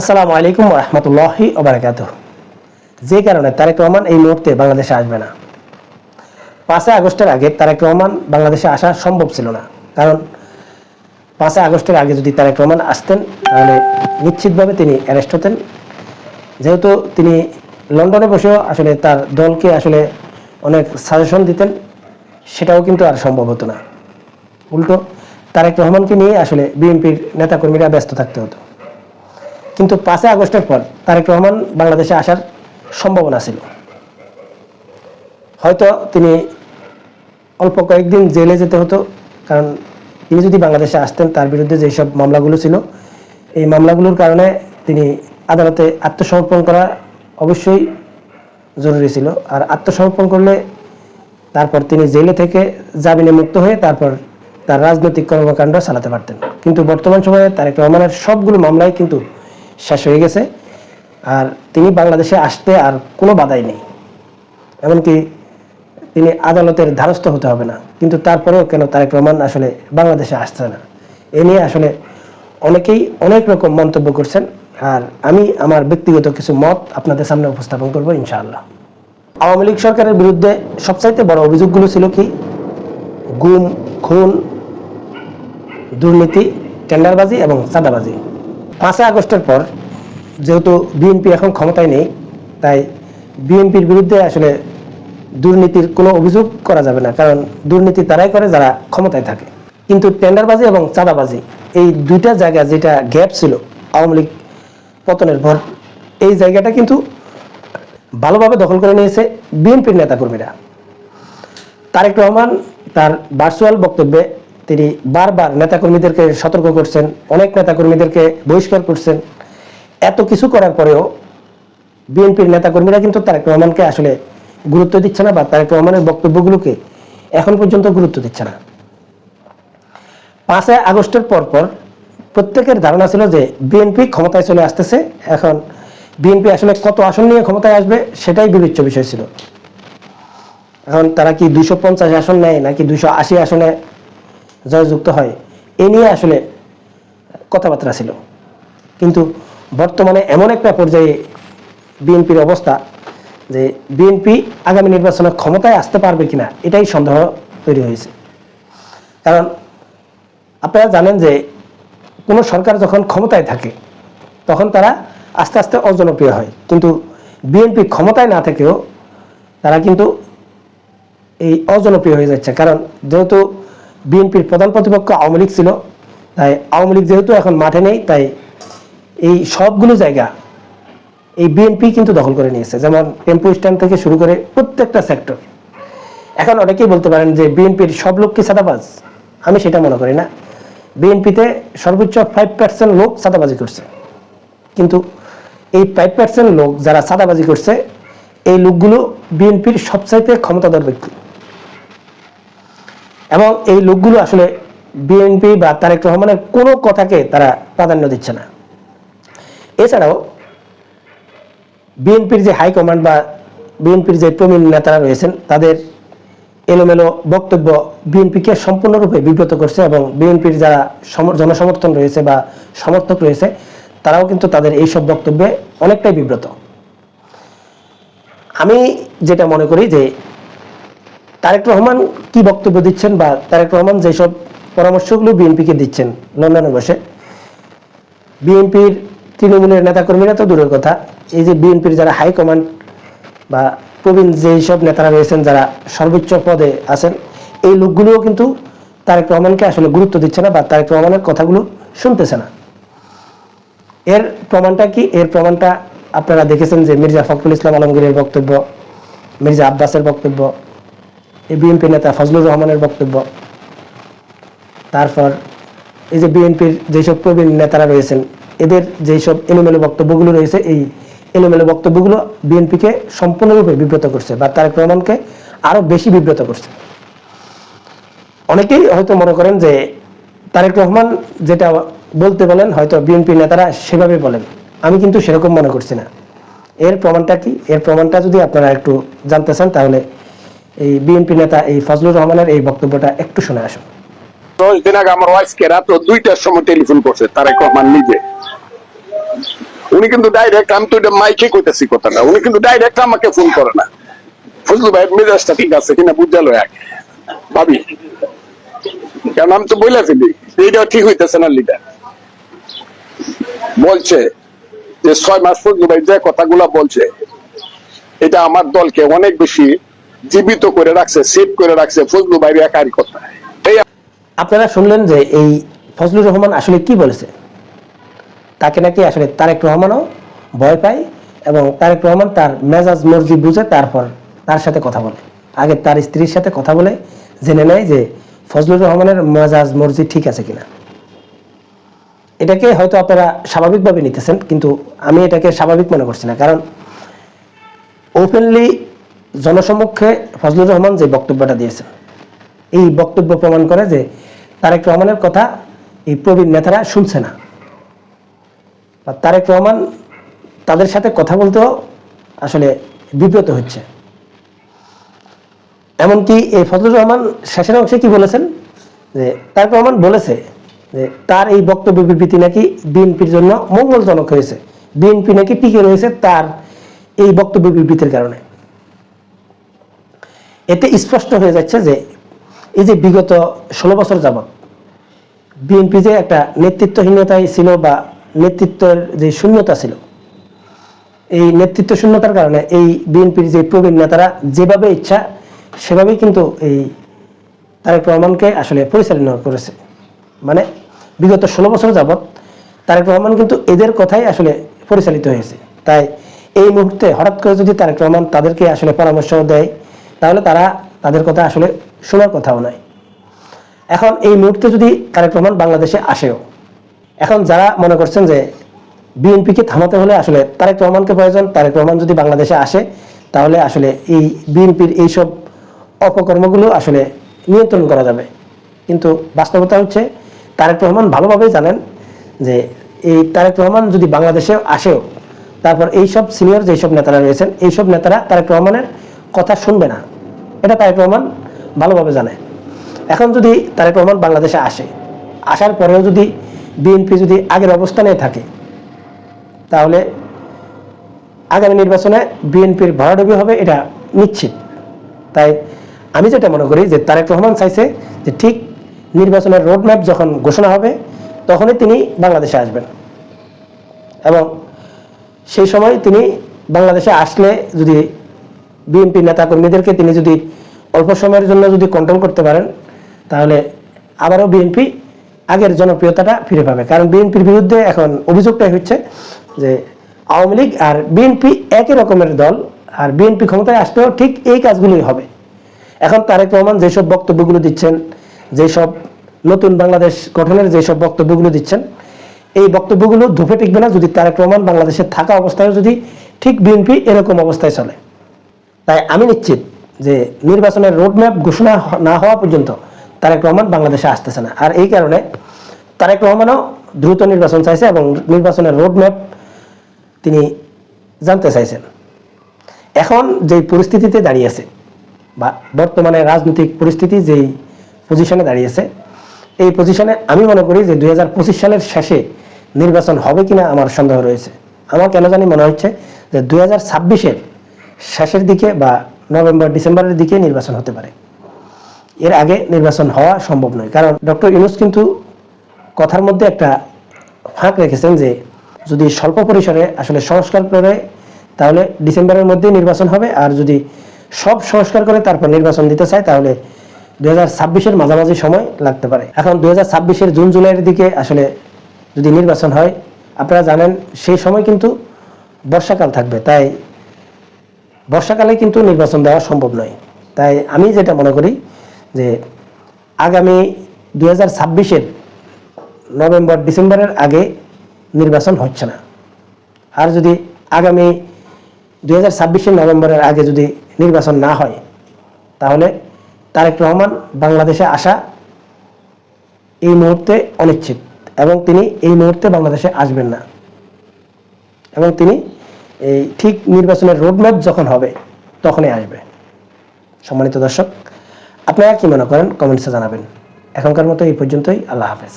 আসসালামু আলাইকুম ওয়া রাহমাতুল্লাহি ওয়া বারাকাতুহু। যে কারণে তারেক রহমান এই মুহূর্তে বাংলাদেশে আসবে না। 5 আগস্টের আগে তারেক রহমান বাংলাদেশে আসা সম্ভব ছিল না। কারণ 5 আগস্টের আগে যদি তারেক রহমান আসতেন তাহলে নিশ্চিতভাবে তিনি অ্যারেস্ট হতেন। যেহেতু তিনি লন্ডনে বসেও আসলে তার দলকে আসলে অনেক সাজেশন দিতেন, সেটাও কিন্তু আর সম্ভব হতো না। উল্টো তারেক রহমানকে নিয়ে আসলে বিএনপির নেতাকর্মীরা ব্যস্ত থাকতে হতো। কিন্তু 5 আগস্টের পর তারেক রহমান বাংলাদেশে আসার সম্ভাবনা ছিল। হয়তো তিনি অল্প কয়েকদিন জেলে যেতে হতো, কারণ তিনি যদি বাংলাদেশে আসতেন তার বিরুদ্ধে যেসব মামলাগুলো ছিল এই মামলাগুলোর কারণে তিনি আদালতে আত্মসমর্পণ করা অবশ্যই জরুরি ছিল। আর আত্মসমর্পণ করলে তারপর তিনি জেলে থেকে জামিনে মুক্ত হয়ে তারপর তার রাজনৈতিক কর্মকাণ্ড চালাতে পারতেন। কিন্তু বর্তমান সময়ে তারেক রহমানের সবগুলো মামলাই কিন্তু শেষ হয়ে গেছে, আর তিনি বাংলাদেশে আসতে আর কোনো বাধাই নেই। এমনকি তিনি আদালতের দ্বারস্থ হতে হবে না। কিন্তু তারপরেও কেন তারেক রহমান আসলে বাংলাদেশে আসছে না, এ নিয়ে আসলে অনেকেই অনেক রকম মন্তব্য করছেন। আর আমি আমার ব্যক্তিগত কিছু মত আপনাদের সামনে উপস্থাপন করব ইনশাআল্লাহ। আওয়ামী লীগ সরকারের বিরুদ্ধে সবচাইতে বড় অভিযোগগুলো ছিল কি? গুম, খুন, দুর্নীতি, টেন্ডারবাজি এবং চাঁদাবাজি। 5 আগস্টের পর যেহেতু বিএনপি এখন ক্ষমতায় নেই, তাই বিএনপির বিরুদ্ধে আসলে দুর্নীতির কোনো অভিযোগ করা যাবে না, কারণ দুর্নীতি তারাই করে যারা ক্ষমতায় থাকে। কিন্তু টেন্ডারবাজি এবং চাঁদাবাজি এই দুইটা জায়গা যেটা গ্যাপ ছিল আওয়ামী লীগ পতনের পর, এই জায়গাটা কিন্তু ভালোভাবে দখল করে নিয়েছে বিএনপির নেতাকর্মীরা। তারেক রহমান তার ভার্চুয়াল বক্তব্যে তিনি বারবার নেতাকর্মীদেরকে সতর্ক করছেন, অনেক নেতাকর্মীদেরকে বহিষ্কার করছেন। এত কিছু করার পরেও বিএনপির নেতাকর্মীরা কিন্তু তারেক রহমানকে আসলে গুরুত্ব দিচ্ছে না, বা তারেক রহমানের বক্তব্যগুলোকে এখন পর্যন্ত গুরুত্ব দিচ্ছে না। 5 আগস্টের পর প্রত্যেকের ধারণা ছিল যে বিএনপি ক্ষমতায় চলে আসতেছে। এখন বিএনপি আসলে কত আসন নিয়ে ক্ষমতায় আসবে সেটাই বিবেচ্য বিষয় ছিল। এখন তারা কি 250 আসন নেয় নাকি 280 আসনে জয়যুক্ত হয়, এ নিয়ে আসলে কথাবার্তা ছিল। কিন্তু বর্তমানে এমন একটা পর্যায়ে বিএনপির অবস্থা যে বিএনপি আগামী নির্বাচনে ক্ষমতায় আসতে পারবে কিনা এটাই সন্দেহ তৈরি হয়েছে। কারণ আপনারা জানেন যে কোনো সরকার যখন ক্ষমতায় থাকে তখন তারা আস্তে আস্তে অজনপ্রিয় হয়, কিন্তু বিএনপি ক্ষমতায় না থেকেও তারা কিন্তু এই অজনপ্রিয় হয়ে যাচ্ছে। কারণ যেহেতু বিএনপির প্রধান প্রতিপক্ষ আওয়ামী লীগ ছিল, তাই আওয়ামী লীগ যেহেতু এখন মাঠে নেই, তাই এই সবগুলো জায়গা এই বিএনপি কিন্তু দখল করে নিয়েছে। যেমন টেম্পো স্ট্যান্ড থেকে শুরু করে প্রত্যেকটা সেক্টর। এখন অনেকেই বলতে পারেন যে বিএনপির সব লোক কি চাঁদাবাজ? আমি সেটা মনে করি না। বিএনপিতে সর্বোচ্চ 5% লোক চাঁদাবাজি করছে, কিন্তু এই 5% লোক যারা চাঁদাবাজি করছে এই লোকগুলো বিএনপির সবচাইতে ক্ষমতাধর ব্যক্তি, এবং এই লোকগুলো আসলে বিএনপি বা তারেক রহমানের কোনো কথাকে তারা প্রাধান্য দিচ্ছে না। এছাড়াও বিএনপির যে হাইকমান্ড বা বিএনপির যে প্রবীণ নেতারা রয়েছেন তাদের এলোমেলো বক্তব্য বিএনপিকে সম্পূর্ণরূপে বিব্রত করছে, এবং বিএনপির যারা জনসমর্থন রয়েছে বা সমর্থক রয়েছে তারাও কিন্তু তাদের এইসব বক্তব্যে অনেকটাই বিব্রত। আমি যেটা মনে করি যে তারেক রহমান কি বক্তব্য দিচ্ছেন বা তারেক রহমান যেসব পরামর্শগুলো বিএনপিকে দিচ্ছেন লন্ডনে বসে, বিএনপির তৃণমূলের নেতাকর্মীরা তো দূরের কথা, এই যে বিএনপির যারা হাইকমান্ড বা প্রবীণ যেসব নেতারা রয়েছেন যারা সর্বোচ্চ পদে আছেন, এই লোকগুলোও কিন্তু তারেক রহমানকে আসলে গুরুত্ব দিচ্ছে না বা তারেক রহমানের কথাগুলো শুনতেছে না। এর প্রমাণটা কি? এর প্রমাণটা আপনারা দেখেছেন যে মির্জা ফখরুল ইসলাম আলমগীরের বক্তব্য, মির্জা আব্বাসের বক্তব্য, এই বিএনপি নেতা ফজলুর রহমানের বক্তব্য, তারপর এই যে বিএনপির যেসব প্রবীণ নেতারা রয়েছেন এদের যেসব এলোমেলো বক্তব্যগুলো রয়েছে, এই এলোমেলো বক্তব্যগুলো বিএনপিকে সম্পূর্ণরূপে বিব্রত করছে বা তারেক রহমানকে আরো বেশি বিব্রত করছে। অনেকেই হয়তো মনে করেন যে তারেক রহমান যেটা বলতে বলেন হয়তো বিএনপি নেতারা সেভাবে বলেন, আমি কিন্তু সেরকম মনে করছি না। এর প্রমাণটা কি? এর প্রমাণটা যদি আপনারা একটু জানতে চান তাহলে এই বিএনপি নেতা এই ফজলুর রহমানের এই বক্তব্যটা একটু শুনে আসুন। 10 দিন আগে আমার ওয়াইফকে রাত 2টার সময় টেলিফোন করছে তারেক রহমান নিজে, উনি কিন্তু ডাইরেক্ট, আমি তো এটা মাইকে কইতেছি কথাটা, উনি কিন্তু ডাইরেক্ট আমাকে ফোন করে না, ফজলু ভাই মেজাজটা ঠিক আছে কিনা বুঝা লয় আগে ভাবি, কারণ আমি তো বইলা ফেলি এইটা ঠিক হইতেছে না। লিডার বলছে যে 6 মাস ফজলু ভাই যে কথাগুলা বলছে এটা আমার দলকে অনেক বেশি জীবিত করে রাখছে, সেভ করে রাখছে ফজলু ভাইয়ের একারই কথা। এই আপনারা শুনলেন যে এই ফজলুর রহমান আসলে কি বলেছে। তাকে নাকি আসলে তারেক রহমানও ভয় পায় এবং তারেক রহমান তার মেজাজ মর্জি বুঝে তারপর তার সাথে কথা বলে, আগে তার স্ত্রীর সাথে কথা বলে জেনে নেয় যে ফজলুর রহমানের মেজাজ মর্জি ঠিক আছে কিনা। এটাকে হয়তো আপনারা স্বাভাবিকভাবে নিতেছেন, কিন্তু আমি এটাকে স্বাভাবিক মনে করছি না। কারণ ওপেনলি জনসম্মুখে ফজলুর রহমান যে বক্তব্যটা দিয়েছেন, এই বক্তব্য প্রমাণ করে যে তারেক রহমানের কথা এই প্রবীণ নেতারা শুনছে না, বা তারেক রহমান তাদের সাথে কথা বলতেও আসলে বিব্রত হচ্ছে। এমনকি এই ফজলুর রহমান শেষের অংশে কি বলেছেন, যে তারেক রহমান বলেছে যে তার এই বক্তব্য বিবৃতি নাকি বিএনপির জন্য মঙ্গলজনক হয়েছে, বিএনপি নাকি টিকে রয়েছে তার এই বক্তব্য বিবৃতির কারণে। এতে স্পষ্ট হয়ে যাচ্ছে যে এই যে বিগত 16 বছর যাবৎ বিএনপি যে একটা নেতৃত্বহীনতায় ছিল বা নেতৃত্বের যে শূন্যতা ছিল, এই নেতৃত্ব শূন্যতার কারণে এই বিএনপির যে প্রবীণ নেতারা যেভাবে ইচ্ছা সেভাবেই কিন্তু এই তারেক রহমানকে আসলে পরিচালনা করেছে। মানে বিগত 16 বছর যাবৎ তারেক রহমান কিন্তু এদের কথাই আসলে পরিচালিত হয়েছে। তাই এই মুহূর্তে হঠাৎ করে যদি তারেক রহমান তাদেরকে আসলে পরামর্শ দেয়, তাহলে তারা তাদের কথা আসলে শোনার কথাও নয়। এখন এই মুহূর্তে যদি তারেক রহমান বাংলাদেশে আসেও, এখন যারা মনে করছেন যে বিএনপিকে থামাতে হলে আসলে তারেক রহমানকে প্রয়োজন, তারেক রহমান যদি বাংলাদেশে আসে তাহলে আসলে এই বিএনপির এইসব অপকর্মগুলো আসলে নিয়ন্ত্রণ করা যাবে। কিন্তু বাস্তবতা হচ্ছে তারেক রহমান ভালোভাবেই জানেন যে এই তারেক রহমান যদি বাংলাদেশে আসেও, তারপর এইসব সিনিয়র যেসব নেতারা রয়েছেন এইসব নেতারা তারেক রহমানের কথা শুনবে না, এটা তারেক রহমান ভালোভাবে জানে। এখন যদি তারেক রহমান বাংলাদেশে আসে, আসার পরেও যদি বিএনপি যদি আগের অবস্থানে থাকে, তাহলে আগামী নির্বাচনে বিএনপির ভরাডুবি হবে, এটা নিশ্চিত। তাই আমি যেটা মনে করি যে তারেক রহমান চাইছে যে ঠিক নির্বাচনের রোডম্যাপ যখন ঘোষণা হবে তখনই তিনি বাংলাদেশে আসবেন, এবং সেই সময় তিনি বাংলাদেশে আসলে যদি বিএনপি নেতাকর্মীদেরকে তিনি যদি অল্প সময়ের জন্য যদি কন্ট্রোল করতে পারেন, তাহলে আবারও বিএনপি আগের জনপ্রিয়তাটা ফিরে পাবে। কারণ বিএনপির বিরুদ্ধে এখন অভিযোগটাই হচ্ছে যে আওয়ামী লীগ আর বিএনপি একই রকমের দল, আর বিএনপি ক্ষমতায় আসলেও ঠিক এই কাজগুলোই হবে। এখন তারেক রহমান যেসব বক্তব্যগুলো দিচ্ছেন, যেসব নতুন বাংলাদেশ গঠনের যেসব বক্তব্যগুলো দিচ্ছেন, এই বক্তব্যগুলো ধুপে টিকবে না যদি তারেক রহমান বাংলাদেশে থাকা অবস্থায় যদি ঠিক বিএনপি এরকম অবস্থায় চলে। তাই আমি নিশ্চিত যে নির্বাচনের রোডম্যাপ ঘোষণা না হওয়া পর্যন্ত তারেক রহমান বাংলাদেশে আসতেছে না। আর এই কারণে তারেক রহমানও দ্রুত নির্বাচন চাইছে এবং নির্বাচনের রোডম্যাপ তিনি জানতে চাইছেন। এখন যেই পরিস্থিতিতে দাঁড়িয়েছে বা বর্তমানে রাজনৈতিক পরিস্থিতি যেই পজিশনে দাঁড়িয়েছে, এই পজিশনে আমি মনে করি যে 2025 সালের শেষে নির্বাচন হবে কিনা আমার সন্দেহ রয়েছে। আমার কেন জানি মনে হচ্ছে যে 2026-এর শেষের দিকে বা নভেম্বর ডিসেম্বরের দিকে নির্বাচন হতে পারে, এর আগে নির্বাচন হওয়া সম্ভব নয়। কারণ ডক্টর ইউনূস কিন্তু কথার মধ্যে একটা ফাঁক রেখেছেন যে যদি স্বল্প পরিসরে আসলে সংস্কার করে তাহলে ডিসেম্বরের মধ্যে নির্বাচন হবে, আর যদি সব সংস্কার করে তারপর নির্বাচন দিতে চায় তাহলে 2026-এর মাঝামাঝি সময় লাগতে পারে। এখন 2026-এর জুন জুলাইয়ের দিকে আসলে যদি নির্বাচন হয়, আপনারা জানেন সেই সময় কিন্তু বর্ষাকাল থাকবে, তাই বর্ষাকালে কিন্তু নির্বাচন দেওয়া সম্ভব নয়। তাই আমি যেটা মনে করি যে আগামী 2026-এর নভেম্বর ডিসেম্বরের আগে নির্বাচন হচ্ছে না। আর যদি আগামী 2026-এর নভেম্বরের আগে যদি নির্বাচন না হয়, তাহলে তারেক রহমান বাংলাদেশে আসা এই মুহূর্তে অনিশ্চিত, এবং তিনি এই মুহূর্তে বাংলাদেশে আসবেন না, এবং তিনি এই ঠিক নির্বাচনের রোডম্যাপ যখন হবে তখনই আসবে। সম্মানিত দর্শক, আপনারা কি মনে করেন কমেন্টসে জানাবেন। এখনকার মতো এই পর্যন্তই। আল্লাহ হাফেজ।